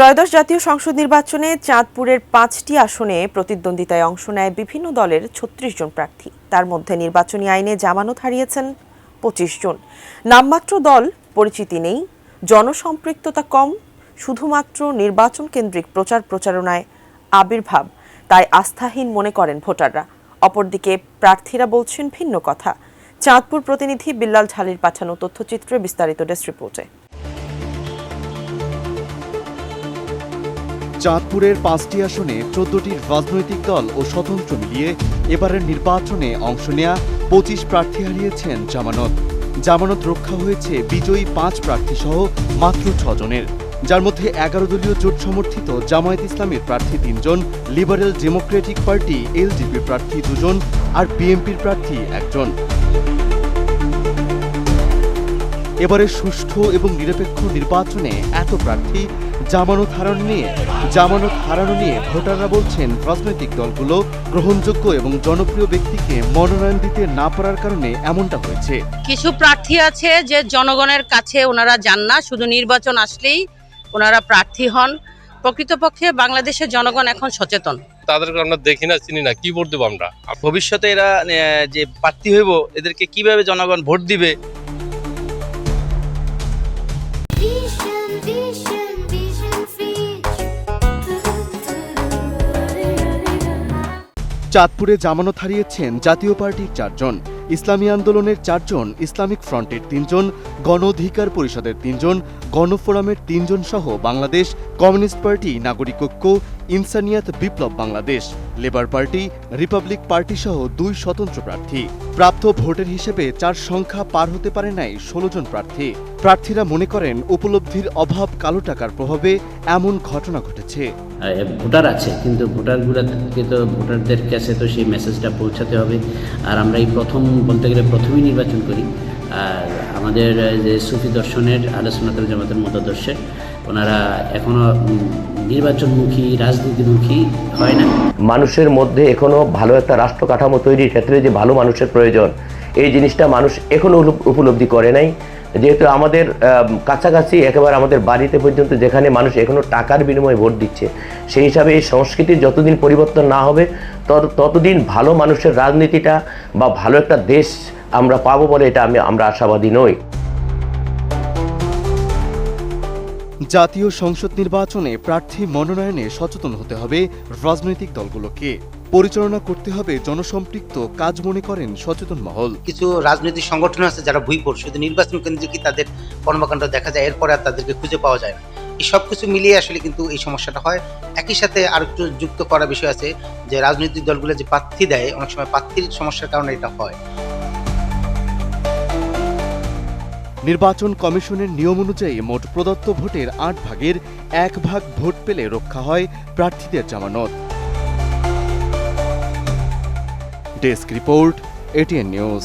ত্রয়োদশ জাতীয় সংসদ নির্বাচনে চাঁদপুরের ৫টি আসনে প্রতিদ্বন্দ্বিতায় অংশ নেয় বিভিন্ন দলের ৩৬ জন প্রার্থী। তার মধ্যে নির্বাচনী আইনে জামানত হারিয়েছেন ২৫ জন। নামমাত্র দল পরিচিতি নেই, জনসম্পৃক্ততা কম, শুধুমাত্র নির্বাচন কেন্দ্রিক প্রচার প্রচারণায় আবির্ভাব, তাই আস্থাহীন মনে করেন ভোটাররা। অপরদিকে প্রার্থীরা বলছেন ভিন্ন কথা। চাঁদপুর প্রতিনিধি বিল্লাল ঢালির পাঠানো তথ্যচিত্রে বিস্তারিত ডেস্ক রিপোর্টে। চাঁদপুরের ৫টি আসনে ১৪টি রাজনৈতিক দল ও স্বতন্ত্র মিলিয়ে এবারের নির্বাচনে অংশ নেয়া ২৫ প্রার্থী হারিয়েছেন জামানত। জামানত রক্ষা হয়েছে বিজয়ী ৫ প্রার্থী সহ মাত্র ৬ জনের, যার মধ্যে ১১ দলীয় জোট সমর্থিত জামায়াত ইসলামীর প্রার্থী ৩ জন, লিবারেল ডেমোক্রেটিক পার্টি এলডিপির প্রার্থী ২ জন আর বিএনপির প্রার্থী ১ জন। এবারে সুষ্ঠু এবং নিরপেক্ষ নির্বাচনে এত প্রার্থী জামানত হারানো নিয়ে ভোটাররা বলছেন রাজনৈতিক দলগুলো গ্রহণযোগ্য এবং জনপ্রিয় ব্যক্তিকে মনোনয়ন দিতে না পারার কারণে এমনটা হয়েছে। কিছু প্রার্থী আছে যে জনগণের কাছে ওনারা যান না, শুধু নির্বাচন আসলেই ওনারা প্রার্থী হন। প্রকৃতপক্ষে বাংলাদেশের জনগণ এখন সচেতন। তাদেরকে আমরা দেখি না, চিনি না, কি ভোট দেবো আমরা। ভবিষ্যতে এরা যে প্রার্থী হইব, এদেরকে কিভাবে জনগণ ভোট দিবে। চাঁদপুরে জামানত হারিয়েছেন জাতীয় পার্টির ৪ জন, ইসলামী আন্দোলনের ৪ জন, ইসলামিক ফ্রন্টের ৩ জন, গণ অধিকার পরিষদের ৩ জন, গণফোরামের ৩ জন সহ Bangladesh communist party, Nagorik Oikya, Insaniyat Biplob Bangladesh, labour party, republic party সহ ২ স্বতন্ত্র প্রার্থী। প্রাপ্ত ভোটের হিসেবে ৪ সংখ্যা পার হতে পারে নাই ১৬ জন প্রার্থী। প্রার্থীরা মনে করেন উপলব্ধির অভাব, কালো টাকার প্রভাবে এমন ঘটনা ঘটেছে। ভোটার আছে, কিন্তু ভোটারদের কাছে তো সেই মেসেজটা পৌঁছাতে হবে। আর আমরা এই প্রথমেই নির্বাচন করি। আর আমাদের যে সুফি দর্শনের আহলে সুন্নাত ওয়াল জামাতের মতাদর্শে ওনারা এখনো নির্বাচনমুখী, রাজনীতিমুখী হয় না। মানুষের মধ্যে এখনো ভালো একটা রাষ্ট্র কাঠামো তৈরির ক্ষেত্রে যে ভালো মানুষের প্রয়োজন, এই জিনিসটা মানুষ এখনো উপলব্ধি করে নাই। যেহেতু আমাদের কাছাকাছি একেবারে আমাদের বাড়িতে পর্যন্ত যেখানে মানুষ এখনো টাকার বিনিময়ে ভোট দিচ্ছে, সেই হিসাবে এই সংস্কৃতির যতদিন পরিবর্তন না হবে ততদিন ভালো মানুষের রাজনীতিটা বা ভালো একটা দেশ আমরা পাবো বলে আমরা আশাবাদী নই। জাতীয় সংসদ নির্বাচনে প্রার্থী মনোনয়নে সচেতন হতে হবে রাজনৈতিক দলগুলোকে। পরিচালনা করতে হবে জনসম্পৃক্ত কাজ, মনে করেন সচেতন মহল। কিছু রাজনৈতিক সংগঠন আছে যারা ভুইফোট, শুধু নির্বাচন কেন্দ্রে কি তাদের কর্মকাণ্ড দেখা যায়, এরপরে আর তাদেরকে খুঁজে পাওয়া যায় না। এই সব কিছু মিলিয়ে আসলে কিন্তু এই সমস্যাটা হয়। একই সাথে আর একটু যুক্ত করার বিষয় আছে যে রাজনৈতিক দলগুলো যে প্রার্থী দেয়, অনেক সময় প্রার্থীর সমস্যার কারণে এটা হয়। নির্বাচন কমিশনের নিয়ম অনুযায়ী মোট প্রদত্ত ভোটের ৮ ভাগের ১ ভাগ ভোট পেলে রক্ষা হয় প্রার্থীদের জামানত। Desk report, ATN news.